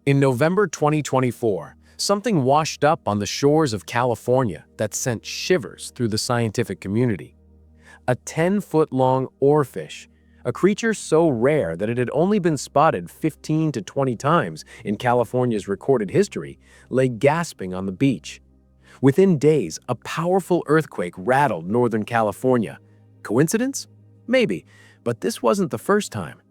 In November 2024, something washed up on the shores of California that sent shivers through the scientific community. A 10-foot-long oarfish, a creature so rare that it had only been spotted 15 to 20 times in California's recorded history, lay gasping on the beach. Within days, a powerful earthquake rattled Northern California. Coincidence? Maybe, but this wasn't the first time.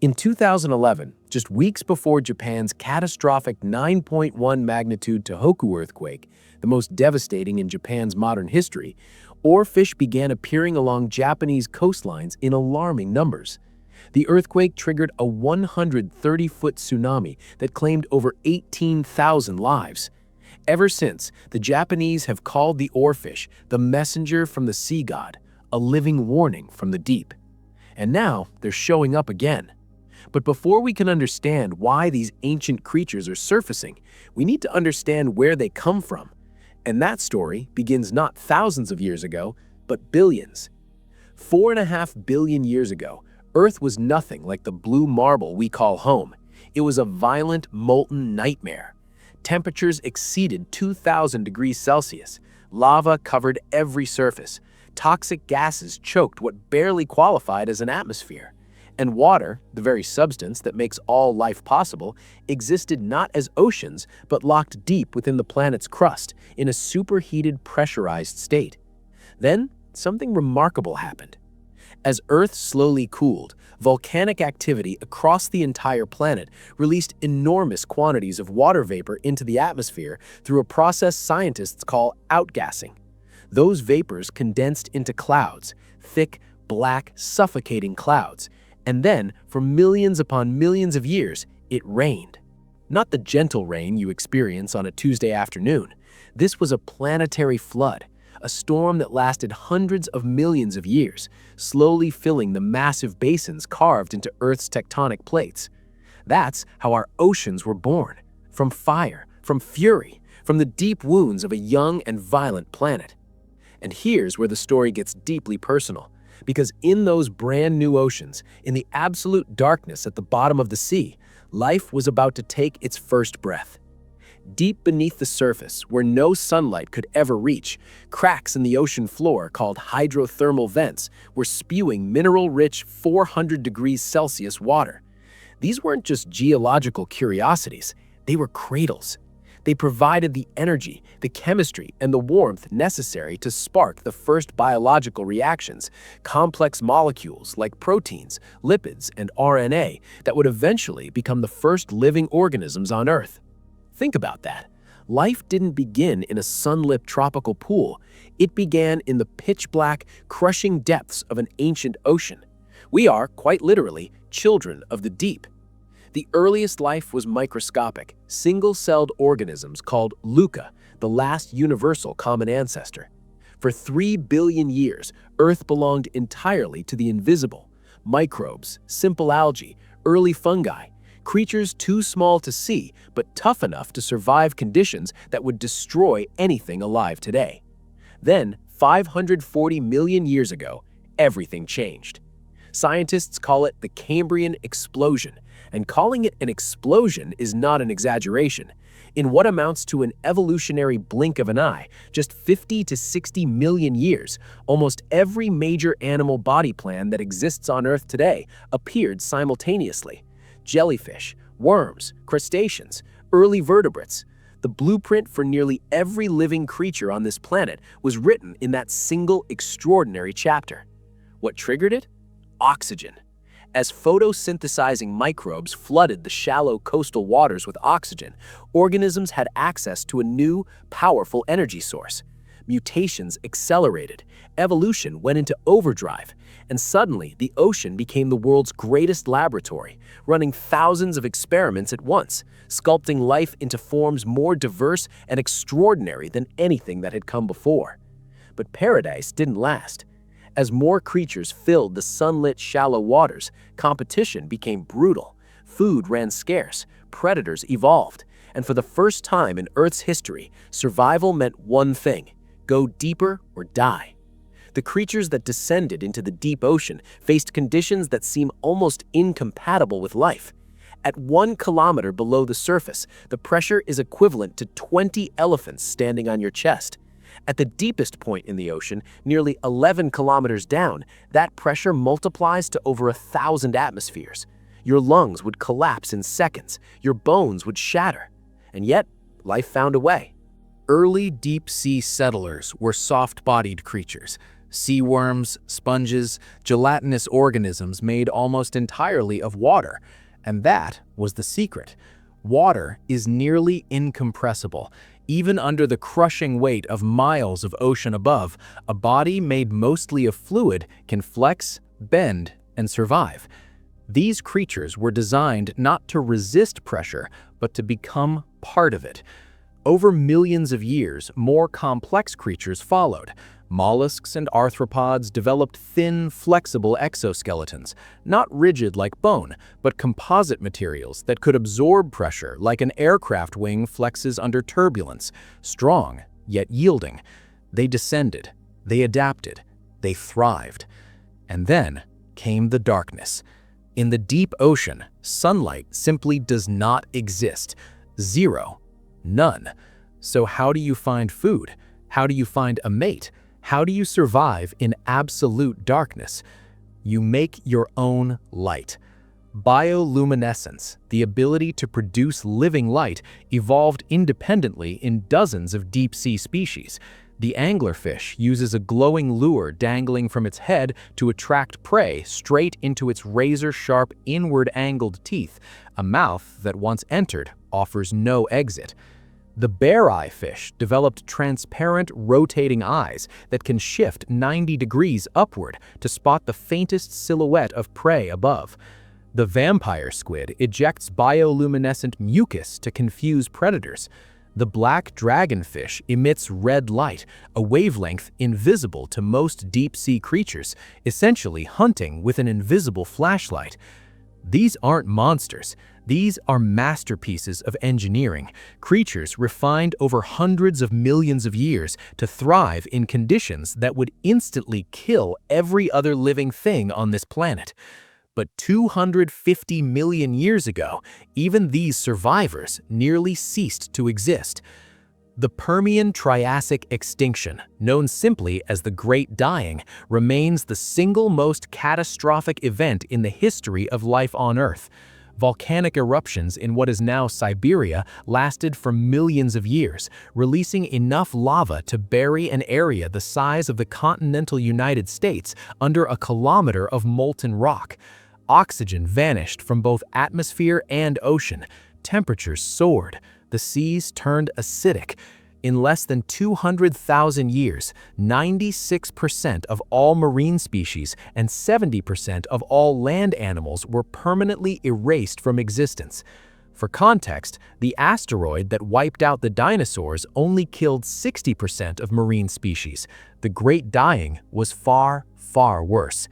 In 2011, just weeks before Japan's catastrophic 9.1 magnitude Tohoku earthquake, the most devastating in Japan's modern history, oarfish began appearing along Japanese coastlines in alarming numbers. The earthquake triggered a 130-foot tsunami that claimed over 18,000 lives. Ever since, the Japanese have called the oarfish the messenger from the sea god, a living warning from the deep. And now they're showing up again. But before we can understand why these ancient creatures are surfacing, we need to understand where they come from. And that story begins not thousands of years ago, but billions. 4.5 billion years ago, Earth was nothing like the blue marble we call home. It was a violent, molten nightmare. Temperatures exceeded 2,000 degrees Celsius. Lava covered every surface. Toxic gases choked what barely qualified as an atmosphere. And water, the very substance that makes all life possible, existed not as oceans, but locked deep within the planet's crust in a superheated, pressurized state. Then, something remarkable happened. As Earth slowly cooled, volcanic activity across the entire planet released enormous quantities of water vapor into the atmosphere through a process scientists call outgassing. Those vapors condensed into clouds, thick, black, suffocating clouds. And then, for millions upon millions of years, it rained. Not the gentle rain you experience on a Tuesday afternoon. This was a planetary flood, a storm that lasted hundreds of millions of years, slowly filling the massive basins carved into Earth's tectonic plates. That's how our oceans were born, from fire, from fury, from the deep wounds of a young and violent planet. And here's where the story gets deeply personal. Because in those brand new oceans, in the absolute darkness at the bottom of the sea, life was about to take its first breath. Deep beneath the surface, where no sunlight could ever reach, cracks in the ocean floor called hydrothermal vents were spewing mineral-rich 400 degrees Celsius water. These weren't just geological curiosities, they were cradles. They provided the energy, the chemistry, and the warmth necessary to spark the first biological reactions, complex molecules like proteins, lipids, and RNA that would eventually become the first living organisms on Earth. Think about that. Life didn't begin in a sunlit tropical pool. It began in the pitch-black, crushing depths of an ancient ocean. We are, quite literally, children of the deep. The earliest life was microscopic, single-celled organisms called Leuca, the last universal common ancestor. For 3 billion years, Earth belonged entirely to the invisible. Microbes, simple algae, early fungi, creatures too small to see but tough enough to survive conditions that would destroy anything alive today. Then, 540 million years ago, everything changed. Scientists call it the Cambrian Explosion, and calling it an explosion is not an exaggeration. In what amounts to an evolutionary blink of an eye, just 50 to 60 million years, almost every major animal body plan that exists on Earth today appeared simultaneously. Jellyfish, worms, crustaceans, early vertebrates. The blueprint for nearly every living creature on this planet was written in that single extraordinary chapter. What triggered it? Oxygen. As photosynthesizing microbes flooded the shallow coastal waters with oxygen, organisms had access to a new, powerful energy source. Mutations accelerated, evolution went into overdrive, and suddenly the ocean became the world's greatest laboratory, running thousands of experiments at once, sculpting life into forms more diverse and extraordinary than anything that had come before. But paradise didn't last. As more creatures filled the sunlit shallow waters, competition became brutal. Food ran scarce, predators evolved, and for the first time in Earth's history, survival meant one thing: go deeper or die. The creatures that descended into the deep ocean faced conditions that seem almost incompatible with life. At 1 kilometer below the surface, the pressure is equivalent to 20 elephants standing on your chest. At the deepest point in the ocean, nearly 11 kilometers down, that pressure multiplies to over 1,000 atmospheres. Your lungs would collapse in seconds, your bones would shatter. And yet, life found a way. Early deep-sea settlers were soft-bodied creatures. Sea worms, sponges, gelatinous organisms made almost entirely of water. And that was the secret. Water is nearly incompressible. Even under the crushing weight of miles of ocean above, a body made mostly of fluid can flex, bend, and survive. These creatures were designed not to resist pressure, but to become part of it. Over millions of years, more complex creatures followed. Mollusks and arthropods developed thin, flexible exoskeletons, not rigid like bone, but composite materials that could absorb pressure like an aircraft wing flexes under turbulence, strong yet yielding. They descended, they adapted, they thrived. And then came the darkness. In the deep ocean, sunlight simply does not exist. Zero. None. So how do you find food? How do you find a mate? How do you survive in absolute darkness? You make your own light. Bioluminescence, the ability to produce living light, evolved independently in dozens of deep-sea species. The anglerfish uses a glowing lure dangling from its head to attract prey straight into its razor-sharp inward-angled teeth, a mouth that once entered offers no exit. The bear-eye fish developed transparent, rotating eyes that can shift 90 degrees upward to spot the faintest silhouette of prey above. The vampire squid ejects bioluminescent mucus to confuse predators. The black dragonfish emits red light, a wavelength invisible to most deep-sea creatures, essentially hunting with an invisible flashlight. These aren't monsters. These are masterpieces of engineering, creatures refined over hundreds of millions of years to thrive in conditions that would instantly kill every other living thing on this planet. But 250 million years ago, even these survivors nearly ceased to exist. The Permian-Triassic extinction, known simply as the Great Dying, remains the single most catastrophic event in the history of life on Earth. Volcanic eruptions in what is now Siberia lasted for millions of years, releasing enough lava to bury an area the size of the continental United States under a kilometer of molten rock. Oxygen vanished from both atmosphere and ocean. Temperatures soared. The seas turned acidic. In less than 200,000 years, 96% of all marine species and 70% of all land animals were permanently erased from existence. For context, the asteroid that wiped out the dinosaurs only killed 60% of marine species. The Great Dying was far, far worse.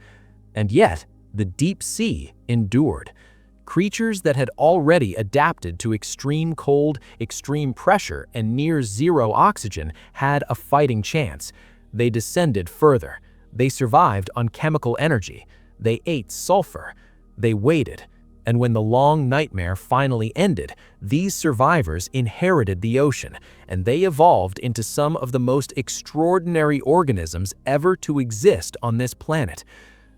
And yet, the deep sea endured. Creatures that had already adapted to extreme cold, extreme pressure, and near-zero oxygen had a fighting chance. They descended further. They survived on chemical energy. They ate sulfur. They waited. And when the long nightmare finally ended, these survivors inherited the ocean, and they evolved into some of the most extraordinary organisms ever to exist on this planet.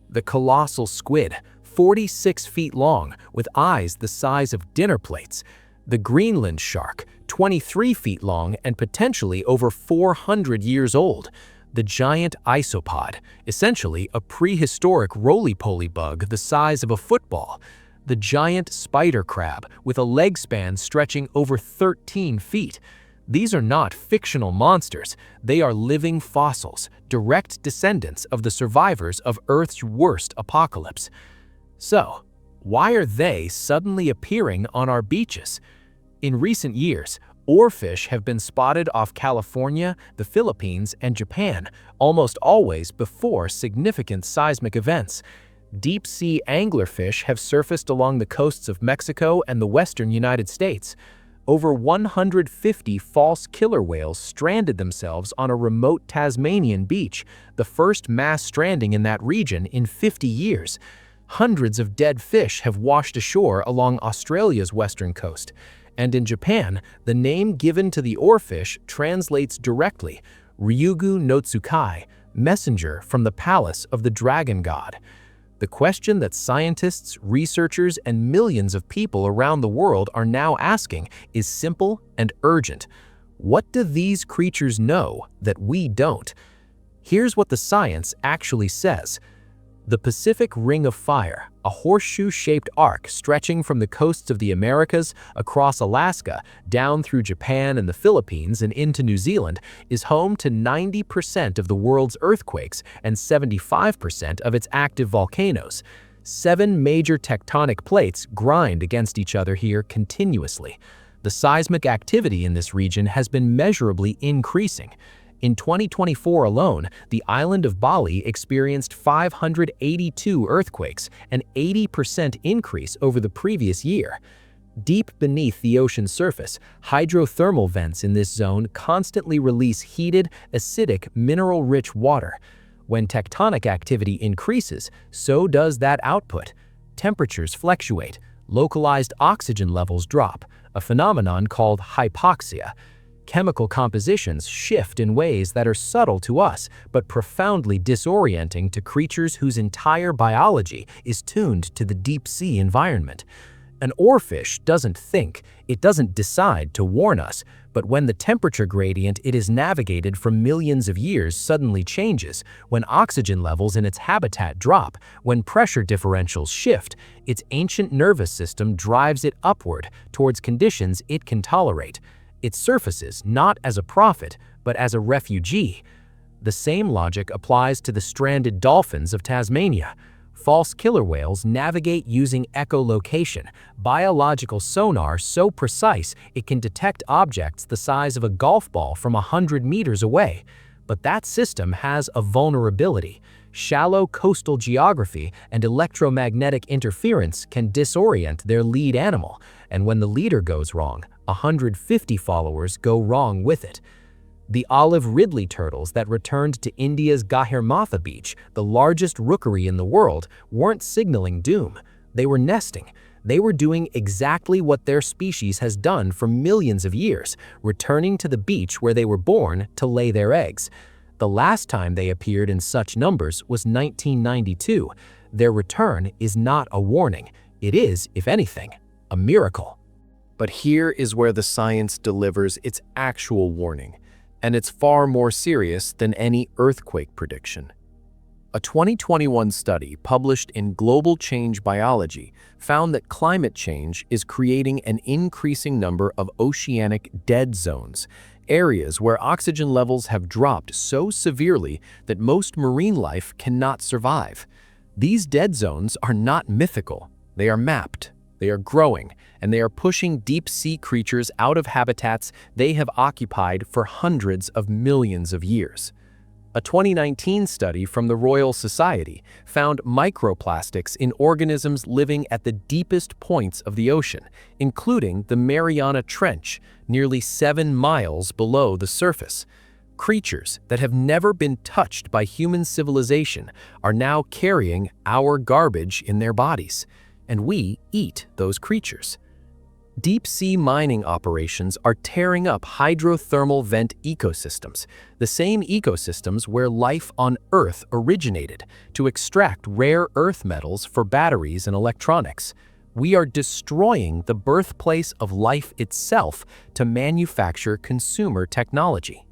The colossal squid, 46 feet long, with eyes the size of dinner plates. The Greenland shark, 23 feet long and potentially over 400 years old. The giant isopod, essentially a prehistoric roly-poly bug the size of a football. The giant spider crab, with a leg span stretching over 13 feet. These are not fictional monsters. They are living fossils, direct descendants of the survivors of Earth's worst apocalypse. So, why are they suddenly appearing on our beaches? In recent years, oarfish have been spotted off California, the Philippines, and Japan, almost always before significant seismic events. Deep-sea anglerfish have surfaced along the coasts of Mexico and the western United States. Over 150 false killer whales stranded themselves on a remote Tasmanian beach, the first mass stranding in that region in 50 years. Hundreds of dead fish have washed ashore along Australia's western coast. And in Japan, the name given to the oarfish translates directly, Ryugu no Tsukai, messenger from the palace of the dragon god. The question that scientists, researchers, and millions of people around the world are now asking is simple and urgent. What do these creatures know that we don't? Here's what the science actually says. The Pacific Ring of Fire, a horseshoe-shaped arc stretching from the coasts of the Americas across Alaska, down through Japan and the Philippines and into New Zealand, is home to 90% of the world's earthquakes and 75% of its active volcanoes. 7 major tectonic plates grind against each other here continuously. The seismic activity in this region has been measurably increasing. In 2024 alone, the island of Bali experienced 582 earthquakes, an 80% increase over the previous year. Deep beneath the ocean surface, hydrothermal vents in this zone constantly release heated, acidic, mineral-rich water. When tectonic activity increases, so does that output. Temperatures fluctuate, localized oxygen levels drop, a phenomenon called hypoxia. Chemical compositions shift in ways that are subtle to us, but profoundly disorienting to creatures whose entire biology is tuned to the deep sea environment. An oarfish doesn't think, it doesn't decide to warn us, but when the temperature gradient it is navigated for millions of years suddenly changes, when oxygen levels in its habitat drop, when pressure differentials shift, its ancient nervous system drives it upward towards conditions it can tolerate. It surfaces not as a prophet, but as a refugee. The same logic applies to the stranded dolphins of Tasmania. False killer whales navigate using echolocation, biological sonar so precise it can detect objects the size of a golf ball from 100 meters away. But that system has a vulnerability. Shallow coastal geography and electromagnetic interference can disorient their lead animal, and when the leader goes wrong, 150 followers go wrong with it. The olive ridley turtles that returned to India's Gahirmatha beach, the largest rookery in the world, weren't signaling doom. They were nesting. They were doing exactly what their species has done for millions of years, returning to the beach where they were born to lay their eggs. The last time they appeared in such numbers was 1992. Their return is not a warning. It is, if anything, a miracle. But here is where the science delivers its actual warning, and it's far more serious than any earthquake prediction. A 2021 study published in Global Change Biology found that climate change is creating an increasing number of oceanic dead zones, areas where oxygen levels have dropped so severely that most marine life cannot survive. These dead zones are not mythical. They are mapped, they are growing, and they are pushing deep-sea creatures out of habitats they have occupied for hundreds of millions of years. A 2019 study from the Royal Society found microplastics in organisms living at the deepest points of the ocean, including the Mariana Trench, nearly 7 miles below the surface. Creatures that have never been touched by human civilization are now carrying our garbage in their bodies, and we eat those creatures. Deep-sea mining operations are tearing up hydrothermal vent ecosystems, the same ecosystems where life on Earth originated, to extract rare earth metals for batteries and electronics. We are destroying the birthplace of life itself to manufacture consumer technology.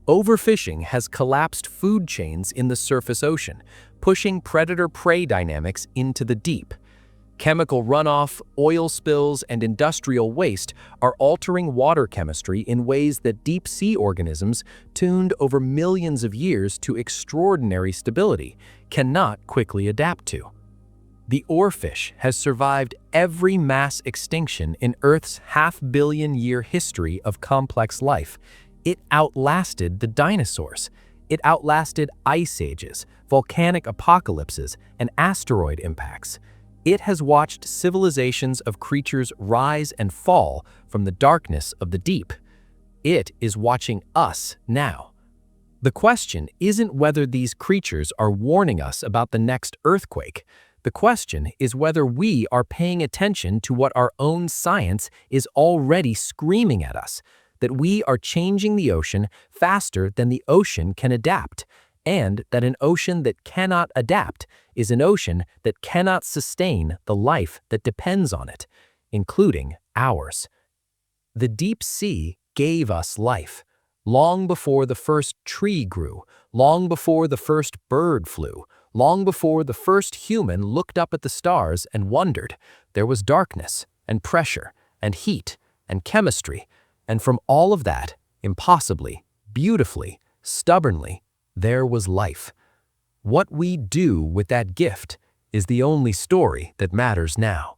Overfishing has collapsed food chains in the surface ocean, pushing predator-prey dynamics into the deep. Chemical runoff, oil spills, and industrial waste are altering water chemistry in ways that deep-sea organisms, tuned over millions of years to extraordinary stability, cannot quickly adapt to. The oarfish has survived every mass extinction in Earth's half-billion-year history of complex life. It outlasted the dinosaurs. It outlasted ice ages, volcanic apocalypses, and asteroid impacts. It has watched civilizations of creatures rise and fall from the darkness of the deep. It is watching us now. The question isn't whether these creatures are warning us about the next earthquake. The question is whether we are paying attention to what our own science is already screaming at us, that we are changing the ocean faster than the ocean can adapt, and that an ocean that cannot adapt is an ocean that cannot sustain the life that depends on it, including ours. The deep sea gave us life, long before the first tree grew, long before the first bird flew, long before the first human looked up at the stars and wondered. There was darkness and pressure and heat and chemistry, and from all of that, impossibly, beautifully, stubbornly, there was life. What we do with that gift is the only story that matters now.